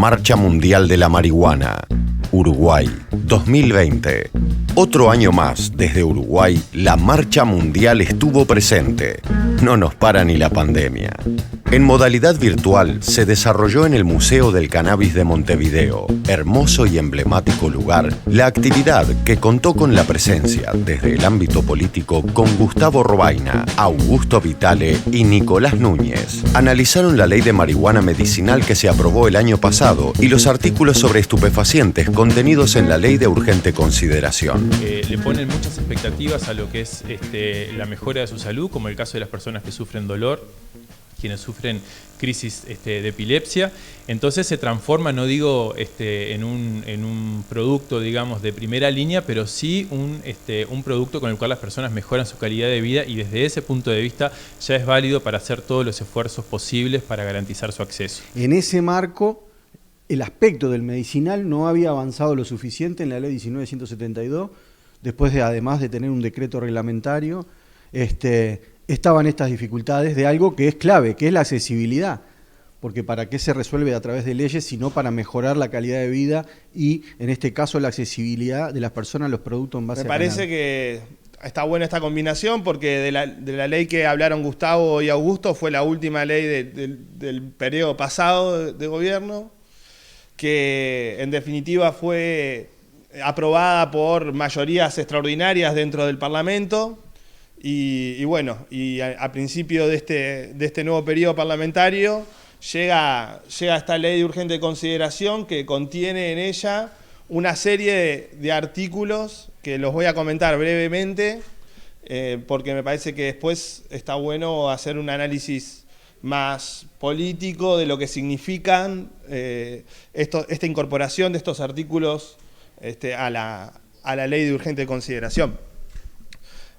Marcha Mundial de la Marihuana. Uruguay, 2020. Otro año más, desde Uruguay, la Marcha Mundial estuvo presente. No nos para ni la pandemia. En modalidad virtual, se desarrolló en el Museo del Cannabis de Montevideo, hermoso y emblemático lugar, la actividad que contó con la presencia, desde el ámbito político, con Gustavo Robaina, Augusto Vitale y Nicolás Núñez. Analizaron la ley de marihuana medicinal que se aprobó el año pasado y los artículos sobre estupefacientes contenidos en la ley de urgente consideración. Le ponen muchas expectativas a lo que es la mejora de su salud, como el caso de las personas que sufren dolor, quienes sufren crisis de epilepsia. Entonces se transforma, no digo en un producto, digamos, de primera línea, pero sí un producto con el cual las personas mejoran su calidad de vida, y desde ese punto de vista ya es válido para hacer todos los esfuerzos posibles para garantizar su acceso. En ese marco, el aspecto del medicinal no había avanzado lo suficiente en la ley 1972, después además de tener un decreto reglamentario, estaban estas dificultades de algo que es clave, que es la accesibilidad. Porque ¿para qué se resuelve a través de leyes sino para mejorar la calidad de vida y, en este caso, la accesibilidad de las personas a los productos en base a cannabis? Me parece que está buena esta combinación, porque de la ley que hablaron Gustavo y Augusto fue la última ley del periodo pasado de gobierno, que en definitiva fue aprobada por mayorías extraordinarias dentro del Parlamento. Y bueno, a principio de este nuevo periodo parlamentario llega esta ley de urgente consideración, que contiene en ella una serie de artículos que los voy a comentar brevemente, porque me parece que después está bueno hacer un análisis más político de lo que significan esta incorporación de estos artículos a la ley de urgente consideración.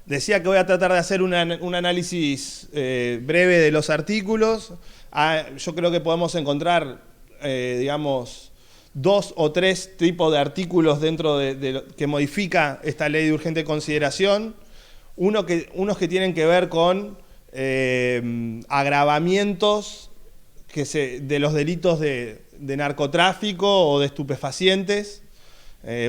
Decía que voy a tratar de hacer un análisis breve de los artículos. Yo creo que podemos encontrar, digamos, 2 o 3 tipos de artículos dentro que modifica esta ley de urgente consideración. Unos que tienen que ver con agravamientos de los delitos de narcotráfico o de estupefacientes.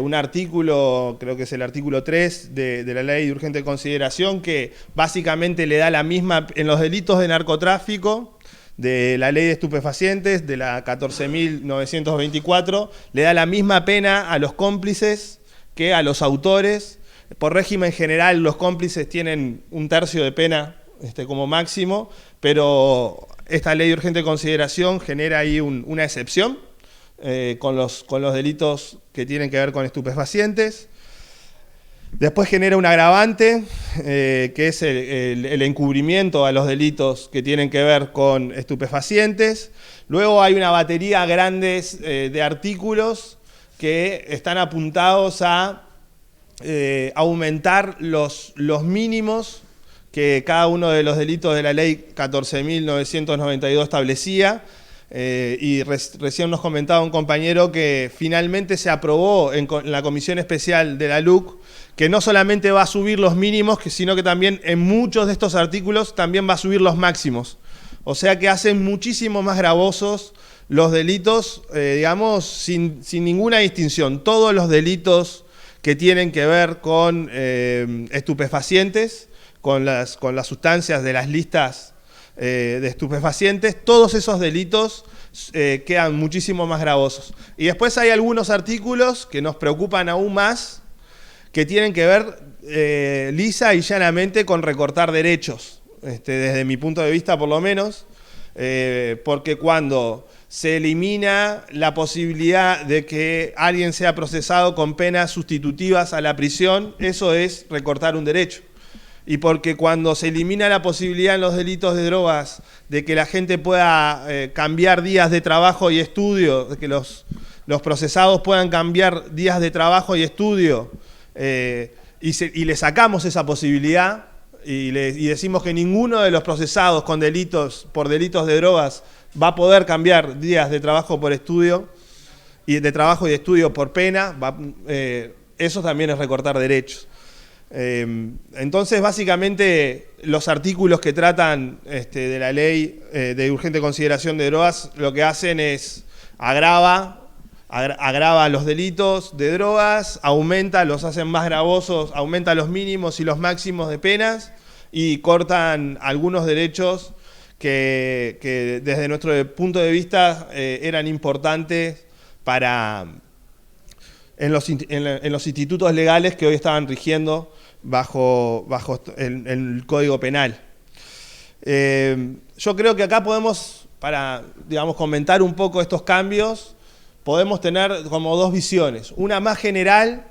Un artículo, creo que es el artículo 3 de la ley de urgente consideración, que básicamente le da la misma, en los delitos de narcotráfico, de la ley de estupefacientes, de la 14.924, le da la misma pena a los cómplices que a los autores. Por régimen general, los cómplices tienen 1/3 de pena como máximo, pero esta ley de urgente consideración genera ahí una excepción. Con los delitos que tienen que ver con estupefacientes. Después genera un agravante, que es el encubrimiento a los delitos que tienen que ver con estupefacientes. Luego hay una batería grandes de artículos que están apuntados a aumentar los mínimos que cada uno de los delitos de la ley 14.992 establecía. Y recién nos comentaba un compañero que finalmente se aprobó en la Comisión Especial de la LUC, que no solamente va a subir los mínimos, sino que también en muchos de estos artículos también va a subir los máximos. O sea que hacen muchísimo más gravosos los delitos, digamos, sin ninguna distinción. Todos los delitos que tienen que ver con estupefacientes, con las sustancias de las listas de estupefacientes, todos esos delitos quedan muchísimo más gravosos. Y después hay algunos artículos que nos preocupan aún más, que tienen que ver lisa y llanamente con recortar derechos, desde mi punto de vista por lo menos, porque cuando se elimina la posibilidad de que alguien sea procesado con penas sustitutivas a la prisión, eso es recortar un derecho. Y porque cuando se elimina la posibilidad en los delitos de drogas de que la gente pueda cambiar días de trabajo y estudio, de que los procesados puedan cambiar días de trabajo y estudio, y le sacamos esa posibilidad y decimos que ninguno de los procesados por delitos de drogas va a poder cambiar días de trabajo por estudio, y de trabajo y de estudio por pena, eso también es recortar derechos. Entonces, básicamente, los artículos que tratan de la ley de urgente consideración de drogas, lo que hacen es agrava los delitos de drogas, los hacen más gravosos, aumenta los mínimos y los máximos de penas y cortan algunos derechos que desde nuestro punto de vista eran importantes en los institutos legales que hoy estaban rigiendo bajo el Código Penal. Yo creo que acá podemos, para comentar un poco estos cambios, podemos tener como dos visiones. Una más general,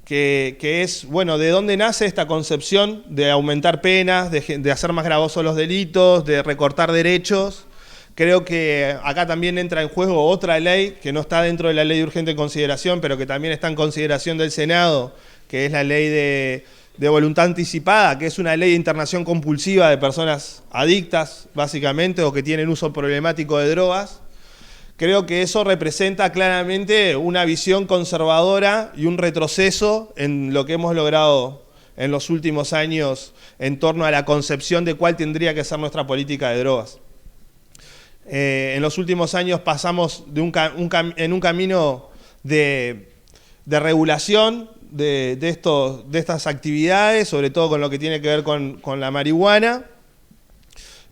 que es, bueno, de dónde nace esta concepción de aumentar penas, de hacer más gravosos los delitos, de recortar derechos. Creo que acá también entra en juego otra ley que no está dentro de la ley de urgente consideración, pero que también está en consideración del Senado, que es la ley de voluntad anticipada, que es una ley de internación compulsiva de personas adictas, básicamente, o que tienen uso problemático de drogas. Creo que eso representa claramente una visión conservadora y un retroceso en lo que hemos logrado en los últimos años en torno a la concepción de cuál tendría que ser nuestra política de drogas. En los últimos años pasamos en un camino de regulación de estas actividades, sobre todo con lo que tiene que ver con la marihuana.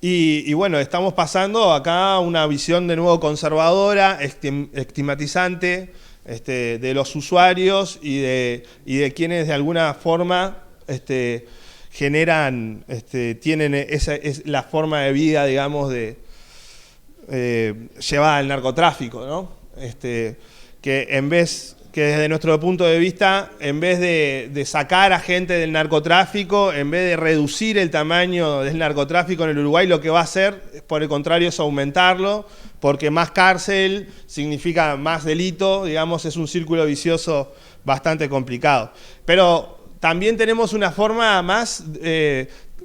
Y bueno, estamos pasando acá a una visión de nuevo conservadora, estigmatizante de los usuarios y de quienes de alguna forma generan, tienen la forma de vida, digamos, llevada al narcotráfico, ¿no? Que desde nuestro punto de vista, en vez de sacar a gente del narcotráfico, en vez de reducir el tamaño del narcotráfico en el Uruguay, lo que va a hacer, por el contrario, es aumentarlo, porque más cárcel significa más delito, digamos, es un círculo vicioso bastante complicado. Pero también tenemos una forma más,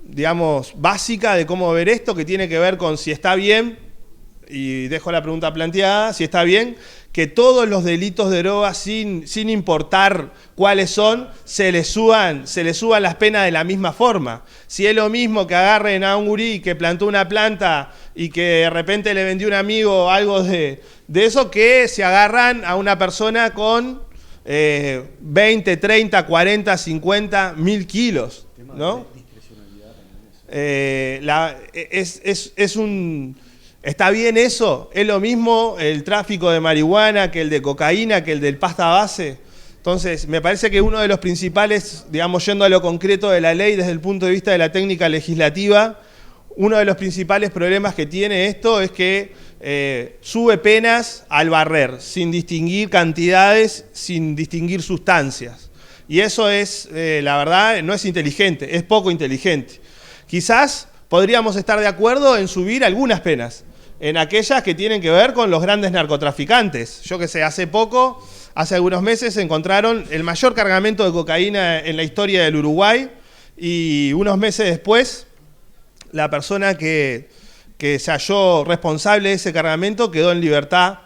digamos, básica de cómo ver esto, que tiene que ver con si está bien, y dejo la pregunta planteada, si está bien que todos los delitos de droga, sin importar cuáles son, se les suban las penas de la misma forma. Si es lo mismo que agarren a un gurí que plantó una planta y que de repente le vendió un amigo algo de eso, que se agarran a una persona con 20, 30, 40, 50, 1000 kilos, ¿no? ¿Está bien eso? ¿Es lo mismo el tráfico de marihuana que el de cocaína, que el del pasta base? Entonces, me parece que uno de los principales, digamos, yendo a lo concreto de la ley desde el punto de vista de la técnica legislativa, uno de los principales problemas que tiene esto es que sube penas al barrer, sin distinguir cantidades, sin distinguir sustancias. Y eso es, la verdad, no es inteligente, es poco inteligente. Quizás podríamos estar de acuerdo en subir algunas penas, en aquellas que tienen que ver con los grandes narcotraficantes. Yo que sé, hace algunos meses encontraron el mayor cargamento de cocaína en la historia del Uruguay y unos meses después la persona que se halló responsable de ese cargamento quedó en libertad,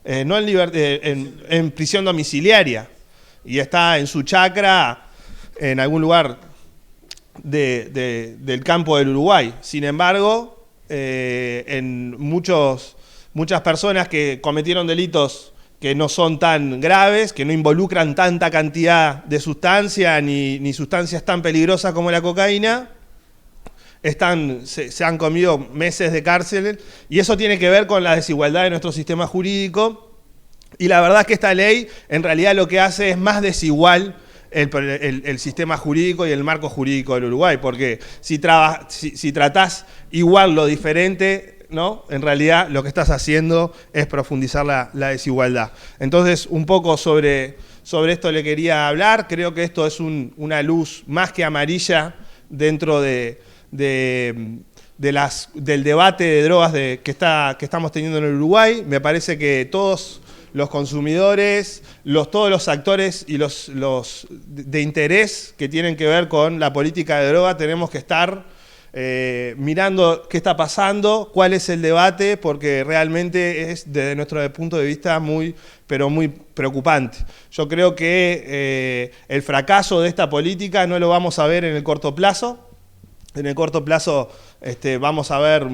en prisión domiciliaria y está en su chacra en algún lugar del campo del Uruguay. Sin embargo, en muchas personas que cometieron delitos que no son tan graves, que no involucran tanta cantidad de sustancia ni sustancias tan peligrosas como la cocaína, se han comido meses de cárcel, y eso tiene que ver con la desigualdad de nuestro sistema jurídico. Y la verdad es que esta ley en realidad lo que hace es más desigual el sistema jurídico y el marco jurídico del Uruguay, porque si tratás igual lo diferente, ¿no? En realidad lo que estás haciendo es profundizar la desigualdad. Entonces, un poco sobre esto le quería hablar. Creo que esto es una luz más que amarilla dentro del debate de drogas que estamos teniendo en el Uruguay. Me parece que todos los consumidores, todos los actores y los de interés que tienen que ver con la política de droga, tenemos que estar mirando qué está pasando, cuál es el debate, porque realmente es, desde nuestro punto de vista, pero muy preocupante. Yo creo que el fracaso de esta política no lo vamos a ver en el corto plazo. En el corto plazo vamos a ver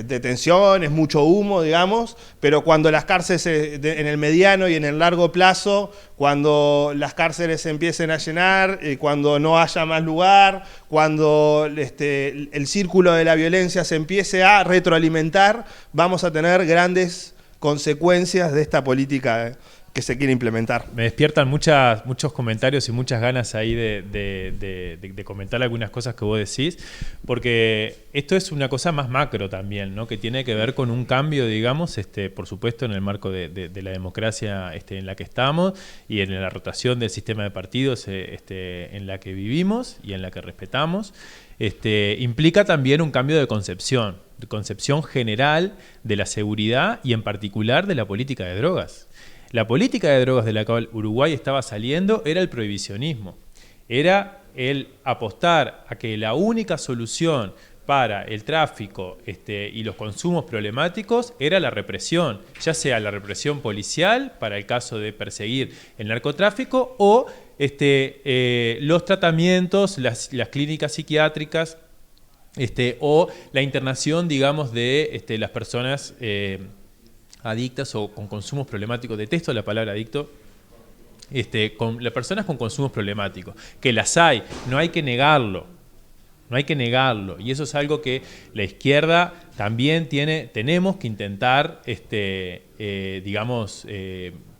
detenciones, mucho humo, digamos, pero cuando las cárceles en el mediano y en el largo plazo, cuando las cárceles se empiecen a llenar, cuando no haya más lugar, cuando el círculo de la violencia se empiece a retroalimentar, vamos a tener grandes consecuencias de esta política que se quiere implementar. Me despiertan muchos comentarios y muchas ganas ahí de comentar algunas cosas que vos decís, porque esto es una cosa más macro también, ¿no? Que tiene que ver con un cambio, digamos, por supuesto en el marco de la democracia en la que estamos y en la rotación del sistema de partidos en la que vivimos y en la que respetamos. Implica también un cambio de concepción general de la seguridad y en particular de la política de drogas. La política de drogas de la cual Uruguay estaba saliendo era el prohibicionismo, era el apostar a que la única solución para el tráfico y los consumos problemáticos era la represión, ya sea la represión policial para el caso de perseguir el narcotráfico o los tratamientos, las clínicas psiquiátricas o la internación, digamos, de las personas adictas o con consumos problemáticos. Detesto la palabra adicto. Con las personas con consumos problemáticos, que las hay, no hay que negarlo. No hay que negarlo, y eso es algo que la izquierda también tenemos que intentar,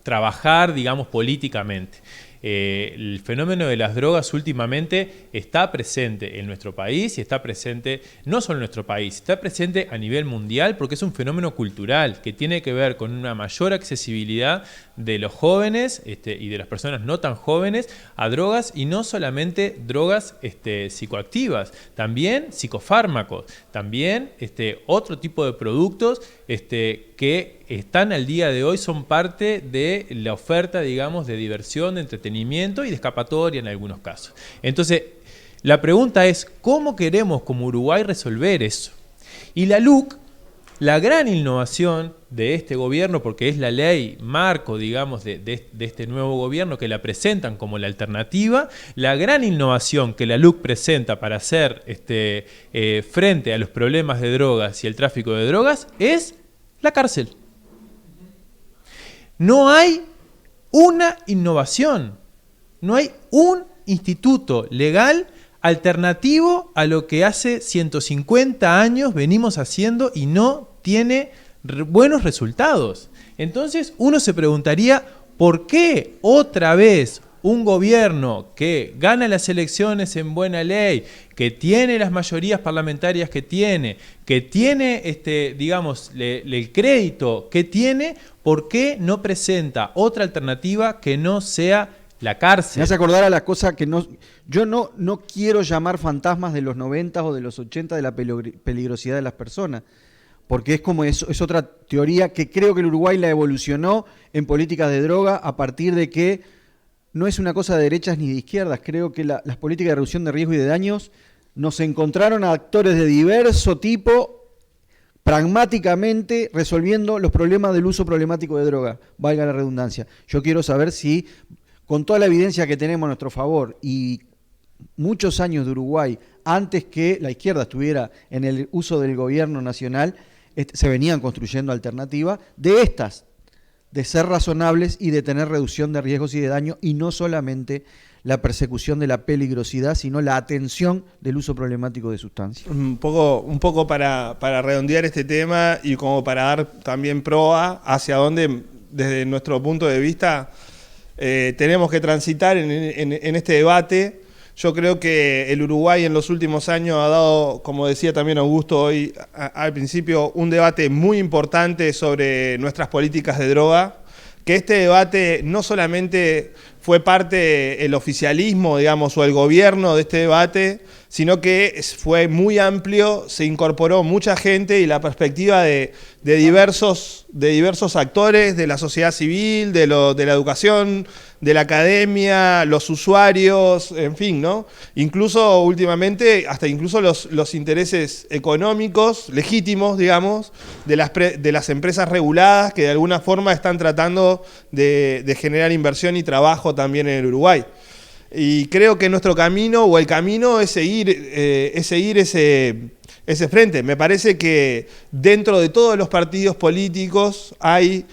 trabajar, digamos, políticamente. El fenómeno de las drogas últimamente está presente en nuestro país y está presente no solo en nuestro país, está presente a nivel mundial porque es un fenómeno cultural que tiene que ver con una mayor accesibilidad de los jóvenes y de las personas no tan jóvenes a drogas, y no solamente drogas psicoactivas, también psicofármacos, también otro tipo de productos que están al día de hoy, son parte de la oferta, digamos, de diversión, de entretenimiento y de escapatoria en algunos casos. Entonces, la pregunta es, ¿cómo queremos como Uruguay resolver eso? Y la LUC, la gran innovación de este gobierno, porque es la ley marco, digamos, de este nuevo gobierno que la presentan como la alternativa, la gran innovación que la LUC presenta para hacer frente a los problemas de drogas y el tráfico de drogas es la cárcel. No hay una innovación, no hay un instituto legal alternativo a lo que hace 150 años venimos haciendo y no tiene buenos resultados. Entonces uno se preguntaría, ¿por qué otra vez un gobierno que gana las elecciones en buena ley, que tiene las mayorías parlamentarias que tiene digamos, el crédito que tiene, ¿por qué no presenta otra alternativa que no sea la cárcel? Me hace acordar a la cosa que yo no quiero llamar fantasmas de los 90 o de los 80 de la peligrosidad de las personas, porque es otra teoría que creo que el Uruguay la evolucionó en políticas de droga a partir de que no es una cosa de derechas ni de izquierdas. Creo que las políticas de reducción de riesgo y de daños nos encontraron a actores de diverso tipo pragmáticamente resolviendo los problemas del uso problemático de droga, valga la redundancia. Yo quiero saber si, con toda la evidencia que tenemos a nuestro favor y muchos años de Uruguay, antes que la izquierda estuviera en el uso del gobierno nacional, se venían construyendo alternativas de ser razonables y de tener reducción de riesgos y de daño, y no solamente la persecución de la peligrosidad, sino la atención del uso problemático de sustancias. Un poco para redondear este tema y como para dar también proa hacia dónde, desde nuestro punto de vista, tenemos que transitar en este debate. Yo creo que el Uruguay en los últimos años ha dado, como decía también Augusto hoy al principio, un debate muy importante sobre nuestras políticas de droga, que este debate no solamente fue parte el oficialismo, digamos, o el gobierno de este debate, sino que fue muy amplio, se incorporó mucha gente y la perspectiva de diversos actores, de la sociedad civil, de la educación, de la academia, los usuarios, en fin, ¿no? Incluso últimamente, hasta incluso los intereses económicos legítimos, digamos, de las empresas reguladas que de alguna forma están tratando de generar inversión y trabajo también en el Uruguay. Y creo que nuestro camino o el camino es seguir ese frente. Me parece que dentro de todos los partidos políticos hay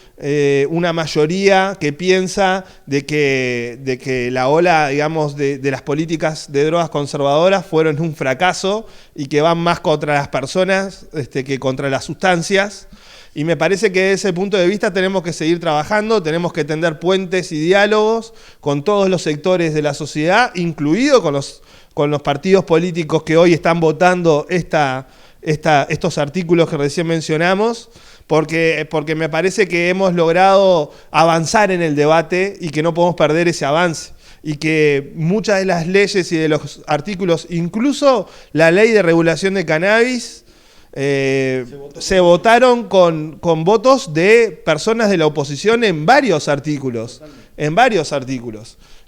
una mayoría que piensa de que la ola, digamos, de las políticas de drogas conservadoras fueron un fracaso y que van más contra las personas que contra las sustancias. Y me parece que desde ese punto de vista tenemos que seguir trabajando, tenemos que tender puentes y diálogos con todos los sectores de la sociedad, incluido con los partidos políticos que hoy están votando estos artículos que recién mencionamos, porque me parece que hemos logrado avanzar en el debate y que no podemos perder ese avance. Y que muchas de las leyes y de los artículos, incluso la ley de regulación de cannabis, se votaron con votos de personas de la oposición en varios artículos.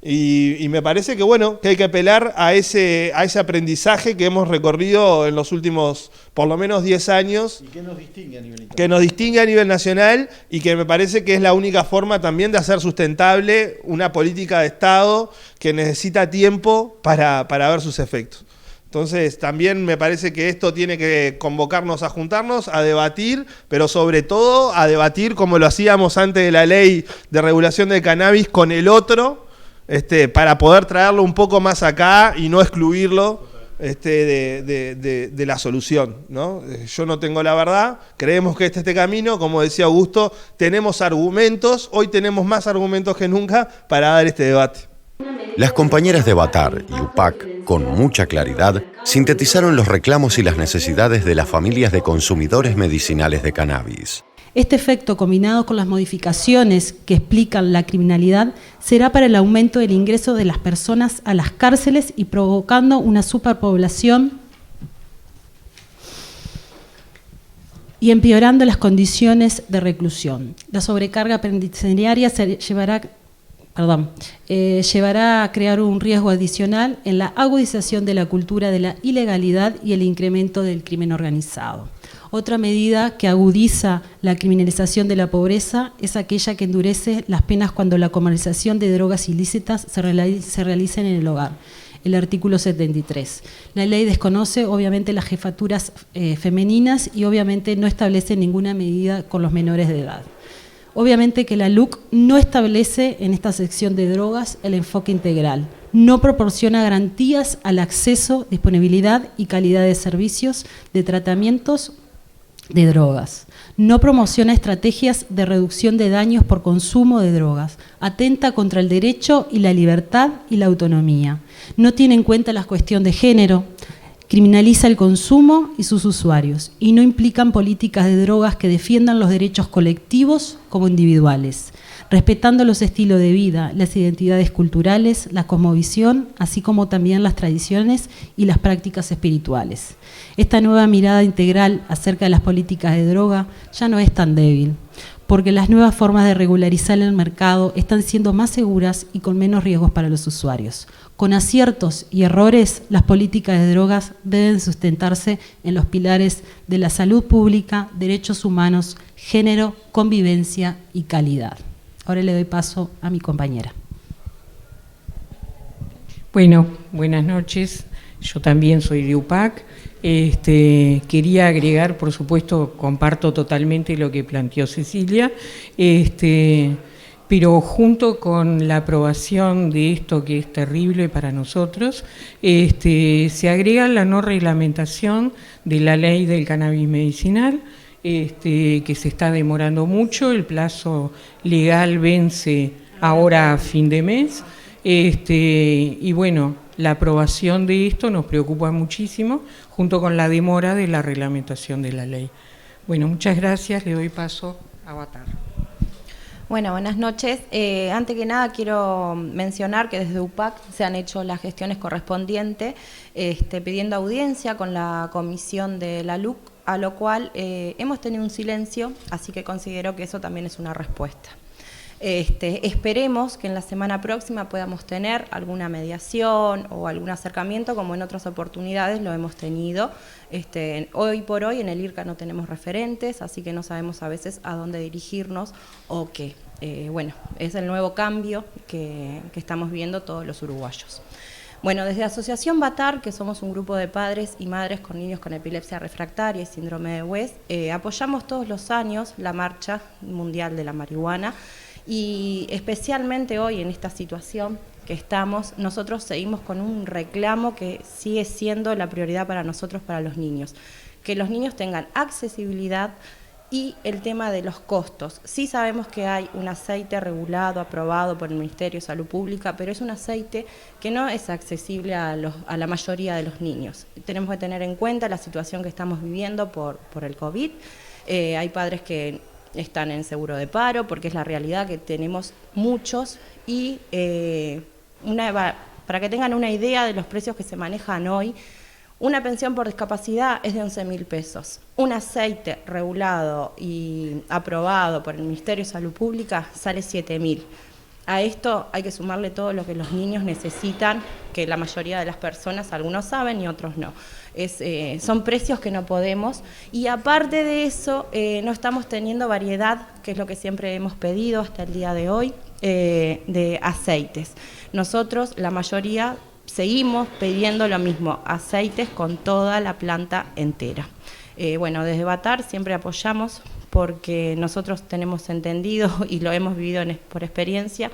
Y me parece que, bueno, que hay que apelar a ese aprendizaje que hemos recorrido en los últimos, por lo menos 10 años. Y que nos distingue a nivel internacional. Que nos distingue a nivel nacional y que me parece que es la única forma también de hacer sustentable una política de Estado que necesita tiempo para ver sus efectos. Entonces, también me parece que esto tiene que convocarnos a juntarnos, a debatir, pero sobre todo a debatir como lo hacíamos antes de la ley de regulación del cannabis con el otro, para poder traerlo un poco más acá y no excluirlo de la solución, ¿no? Yo no tengo la verdad, creemos que este camino, como decía Augusto, tenemos argumentos, hoy tenemos más argumentos que nunca para dar este debate. Las compañeras de Batar y UPAC, con mucha claridad, sintetizaron los reclamos y las necesidades de las familias de consumidores medicinales de cannabis. Este efecto, combinado con las modificaciones que explican la criminalidad, será para el aumento del ingreso de las personas a las cárceles y provocando una superpoblación y empeorando las condiciones de reclusión. La sobrecarga penitenciaria llevará a crear un riesgo adicional en la agudización de la cultura de la ilegalidad y el incremento del crimen organizado. Otra medida que agudiza la criminalización de la pobreza es aquella que endurece las penas cuando la comercialización de drogas ilícitas se realiza en el hogar. El artículo 73. La ley desconoce obviamente las jefaturas femeninas y obviamente no establece ninguna medida con los menores de edad. Obviamente que la LUC no establece en esta sección de drogas el enfoque integral, no proporciona garantías al acceso, disponibilidad y calidad de servicios de tratamientos de drogas, no promociona estrategias de reducción de daños por consumo de drogas, atenta contra el derecho y la libertad y la autonomía, no tiene en cuenta la cuestión de género, criminaliza el consumo y sus usuarios y no implican políticas de drogas que defiendan los derechos colectivos como individuales, respetando los estilos de vida, las identidades culturales, la cosmovisión, así como también las tradiciones y las prácticas espirituales. Esta nueva mirada integral acerca de las políticas de droga ya no es tan débil, porque las nuevas formas de regularizar el mercado están siendo más seguras y con menos riesgos para los usuarios. Con aciertos y errores, las políticas de drogas deben sustentarse en los pilares de la salud pública, derechos humanos, género, convivencia y calidad. Ahora le doy paso a mi compañera. Bueno, buenas noches. Yo también soy de UPAC. Quería agregar, por supuesto, comparto totalmente lo que planteó Cecilia, pero junto con la aprobación de esto que es terrible para nosotros, se agrega la no reglamentación de la ley del cannabis medicinal, que se está demorando mucho, el plazo legal vence ahora a fin de mes, y bueno, la aprobación de esto nos preocupa muchísimo, junto con la demora de la reglamentación de la ley. Bueno, muchas gracias, le doy paso a Batar. Bueno, buenas noches. Antes que nada quiero mencionar que desde UPAC se han hecho las gestiones correspondientes pidiendo audiencia con la comisión de la LUC, a lo cual hemos tenido un silencio, así que considero que eso también es una respuesta. Esperemos que en la semana próxima podamos tener alguna mediación o algún acercamiento, como en otras oportunidades lo hemos tenido. Hoy por hoy en el IRCA no tenemos referentes, así que no sabemos a veces a dónde dirigirnos o qué. Bueno, es el nuevo cambio que estamos viendo todos los uruguayos. Bueno, desde Asociación Batar, que somos un grupo de padres y madres con niños con epilepsia refractaria y síndrome de West, apoyamos todos los años la Marcha Mundial de la Marihuana y especialmente hoy en esta situación que estamos, nosotros seguimos con un reclamo que sigue siendo la prioridad para nosotros, para los niños, que los niños tengan accesibilidad y el tema de los costos. Sí sabemos que hay un aceite regulado, aprobado por el Ministerio de Salud Pública, pero es un aceite que no es accesible a la mayoría de los niños. Tenemos que tener en cuenta la situación que estamos viviendo por el COVID. Hay padres que están en seguro de paro, porque es la realidad que tenemos muchos, y para que tengan una idea de los precios que se manejan hoy, una pensión por discapacidad es de 11.000 pesos. Un aceite regulado y aprobado por el Ministerio de Salud Pública sale 7.000. A esto hay que sumarle todo lo que los niños necesitan, que la mayoría de las personas, algunos saben y otros no. Son precios que no podemos, y aparte de eso no estamos teniendo variedad, que es lo que siempre hemos pedido hasta el día de hoy, de aceites. Nosotros, la mayoría, seguimos pidiendo lo mismo, aceites con toda la planta entera. Bueno, desde Batar siempre apoyamos, porque nosotros tenemos entendido y lo hemos vivido por experiencia,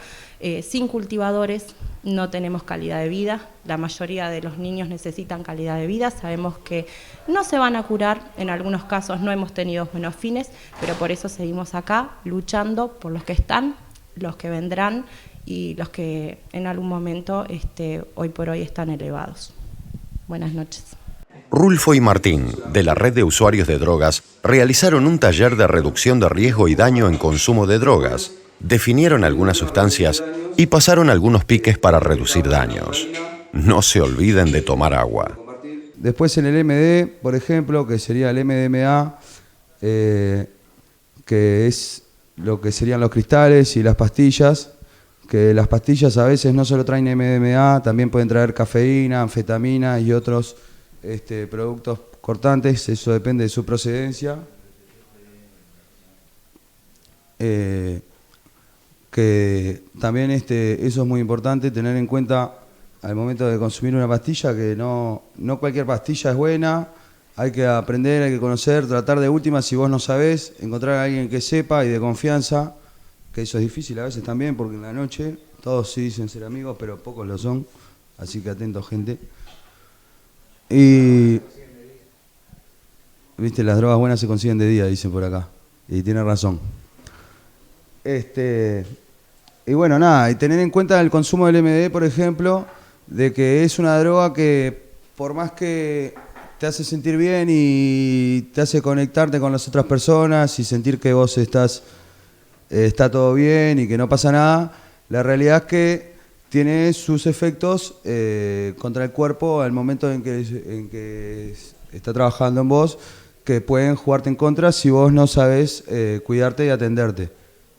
sin cultivadores no tenemos calidad de vida. La mayoría de los niños necesitan calidad de vida, sabemos que no se van a curar, en algunos casos no hemos tenido buenos fines, pero por eso seguimos acá luchando por los que están, los que vendrán y los que en algún momento hoy por hoy están elevados. Buenas noches. Rulfo y Martín, de la Red de Usuarios de Drogas, realizaron un taller de reducción de riesgo y daño en consumo de drogas, definieron algunas sustancias y pasaron algunos piques para reducir daños. No se olviden de tomar agua. Después en el MD, por ejemplo, que sería el MDMA, que es lo que serían los cristales y las pastillas, que las pastillas a veces no solo traen MDMA, también pueden traer cafeína, anfetamina y otros productos cortantes, eso depende de su procedencia. Que también eso es muy importante, tener en cuenta al momento de consumir una pastilla, que no cualquier pastilla es buena, hay que aprender, hay que conocer, tratar de última, si vos no sabés, encontrar a alguien que sepa y de confianza, que eso es difícil a veces también, porque en la noche todos sí dicen ser amigos, pero pocos lo son, así que atentos, gente. Y viste, las drogas buenas se consiguen de día, dicen por acá, y tiene razón. Y bueno, nada, y tener en cuenta el consumo del MD, por ejemplo, de que es una droga que por más que te hace sentir bien y te hace conectarte con las otras personas y sentir que vos está todo bien y que no pasa nada, la realidad es que tiene sus efectos contra el cuerpo al momento en que está trabajando en vos, que pueden jugarte en contra si vos no sabés cuidarte y atenderte.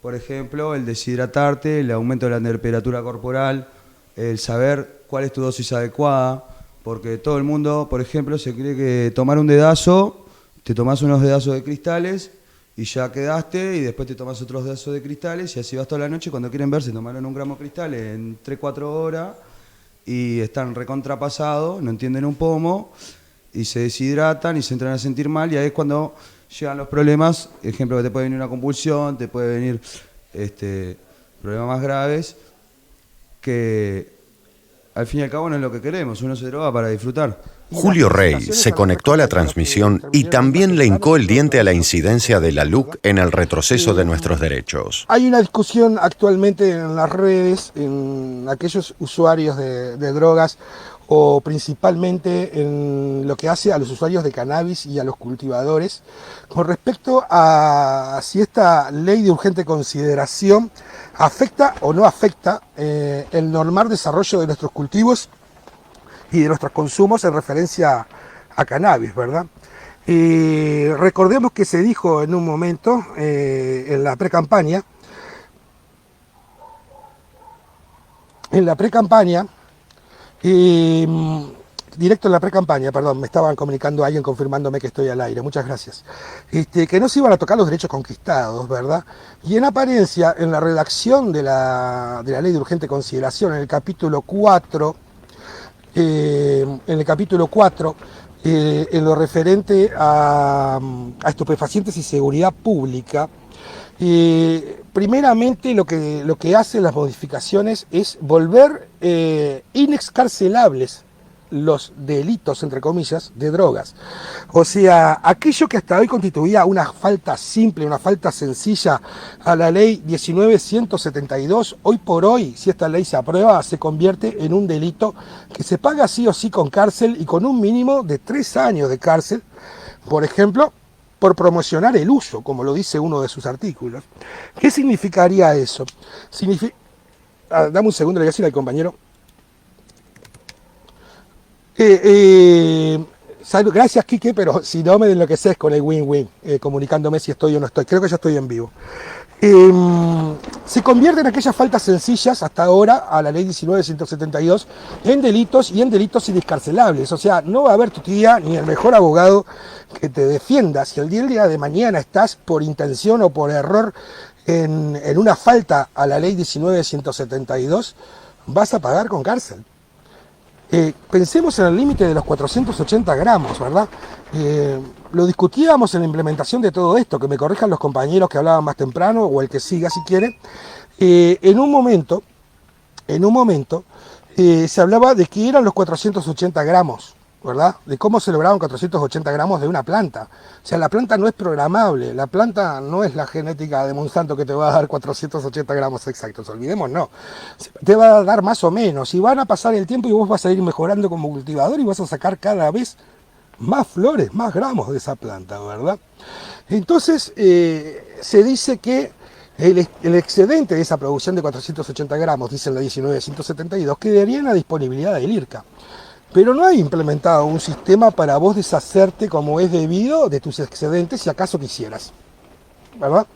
Por ejemplo, el deshidratarte, el aumento de la temperatura corporal, el saber cuál es tu dosis adecuada, porque todo el mundo, por ejemplo, se cree que tomar un dedazo, te tomás unos dedazos de cristales y ya quedaste, y después te tomás otros dedazos de cristales y así vas toda la noche. Cuando quieren ver, se tomaron 1 gramo de cristales en 3-4 horas y están recontrapasados, no entienden un pomo y se deshidratan y se entran a sentir mal, y ahí es cuando llegan los problemas. Ejemplo, que te puede venir una convulsión, te puede venir problemas más graves, que al fin y al cabo no es lo que queremos, uno se droga para disfrutar. Julio Rey se conectó a la transmisión y también le hincó el diente a la incidencia de la LUC en el retroceso de nuestros derechos. Hay una discusión actualmente en las redes, en aquellos usuarios de drogas, o principalmente en lo que hace a los usuarios de cannabis y a los cultivadores, con respecto a si esta ley de urgente consideración afecta o no afecta el normal desarrollo de nuestros cultivos y de nuestros consumos en referencia a cannabis, ¿verdad? Recordemos que se dijo en un momento, en la precampaña, en la pre-campaña, directo en la pre-campaña, perdón, me estaban comunicando a alguien confirmándome que estoy al aire, muchas gracias, que no se iban a tocar los derechos conquistados, ¿verdad? Y en apariencia, en la redacción de la ley de urgente consideración, en el capítulo 4, en lo referente a estupefacientes y seguridad pública, primeramente lo que hacen las modificaciones es volver inexcarcelables los delitos, entre comillas, de drogas. O sea, aquello que hasta hoy constituía una falta simple, una falta sencilla a la ley 19.172, hoy por hoy, si esta ley se aprueba, se convierte en un delito que se paga sí o sí con cárcel y con un mínimo de 3 años de cárcel, por ejemplo, por promocionar el uso, como lo dice uno de sus artículos. ¿Qué significaría eso? Dame un segundo, le voy a decir al compañero. Gracias, Quique, pero si no me enloqueces con el win-win, comunicándome si estoy o no estoy. Creo que ya estoy en vivo. Se convierten aquellas faltas sencillas hasta ahora a la ley 19.172 en delitos y en delitos inexcarcelables. O sea, no va a haber tu tía ni el mejor abogado que te defienda. Si el día de mañana estás por intención o por error en una falta a la ley 19.172, vas a pagar con cárcel. Pensemos en el límite de los 480 gramos, ¿verdad? Lo discutíamos en la implementación de todo esto, que me corrijan los compañeros que hablaban más temprano o el que siga si quiere. En un momento, se hablaba de que eran los 480 gramos, ¿verdad? De cómo se lograban 480 gramos de una planta. O sea, la planta no es programable, la planta no es la genética de Monsanto que te va a dar 480 gramos exactos, olvidemos, no. Te va a dar más o menos, y van a pasar el tiempo y vos vas a ir mejorando como cultivador y vas a sacar cada vez más flores, más gramos de esa planta, ¿verdad? Entonces, se dice que el excedente de esa producción de 480 gramos, dice en la 19.172, quedaría en la disponibilidad del IRCA. Pero no hay implementado un sistema para vos deshacerte como es debido de tus excedentes si acaso quisieras, ¿verdad?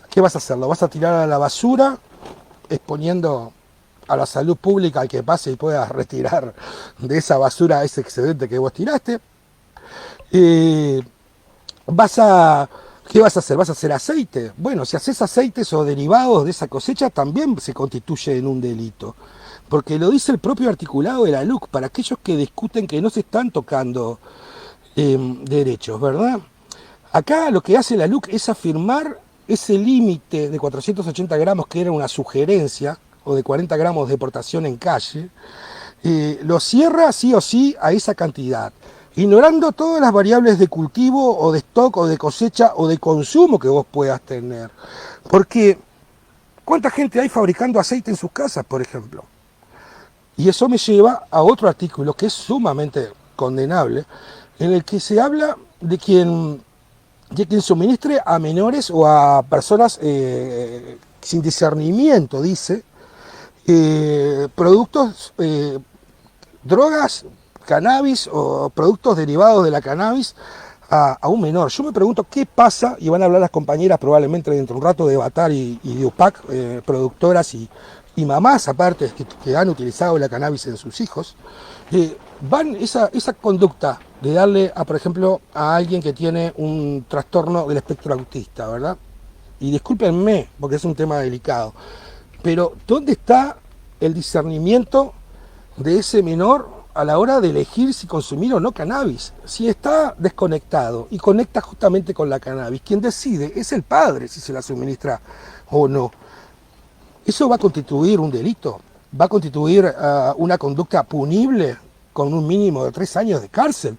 ¿Qué vas a hacer? ¿Lo vas a tirar a la basura exponiendo a la salud pública al que pase y pueda retirar de esa basura ese excedente que vos tiraste? ¿Qué vas a hacer? ¿Vas a hacer aceite? Bueno, si haces aceites o derivados de esa cosecha también se constituye en un delito. Porque lo dice el propio articulado de la LUC, para aquellos que discuten que no se están tocando derechos, ¿verdad? Acá lo que hace la LUC es afirmar ese límite de 480 gramos que era una sugerencia, o de 40 gramos de deportación en calle, lo cierra sí o sí a esa cantidad, ignorando todas las variables de cultivo, o de stock, o de cosecha, o de consumo que vos puedas tener. Porque, ¿cuánta gente hay fabricando aceite en sus casas, por ejemplo? Y eso me lleva a otro artículo que es sumamente condenable, en el que se habla de quien suministre a menores o a personas sin discernimiento, dice, productos, drogas, cannabis o productos derivados de la cannabis a un menor. Yo me pregunto qué pasa, y van a hablar las compañeras probablemente dentro de un rato de Batar y de UPAC, productoras y mamás aparte que han utilizado la cannabis en sus hijos, esa conducta de darle, por ejemplo, a alguien que tiene un trastorno del espectro autista, ¿verdad? Y discúlpenme, porque es un tema delicado, pero ¿dónde está el discernimiento de ese menor a la hora de elegir si consumir o no cannabis? Si está desconectado y conecta justamente con la cannabis, quien decide es el padre si se la suministra o no. ¿Eso va a constituir un delito? ¿Va a constituir una conducta punible con un mínimo de 3 años de cárcel?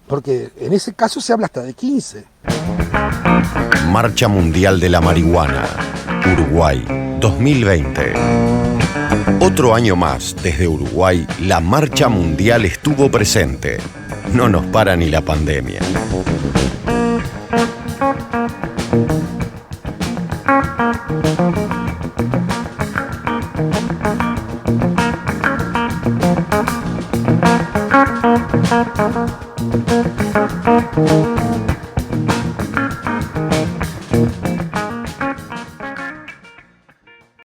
Porque en ese caso se habla hasta de 15. Marcha Mundial de la Marihuana, Uruguay, 2020. Otro año más, desde Uruguay, la Marcha Mundial estuvo presente. No nos para ni la pandemia.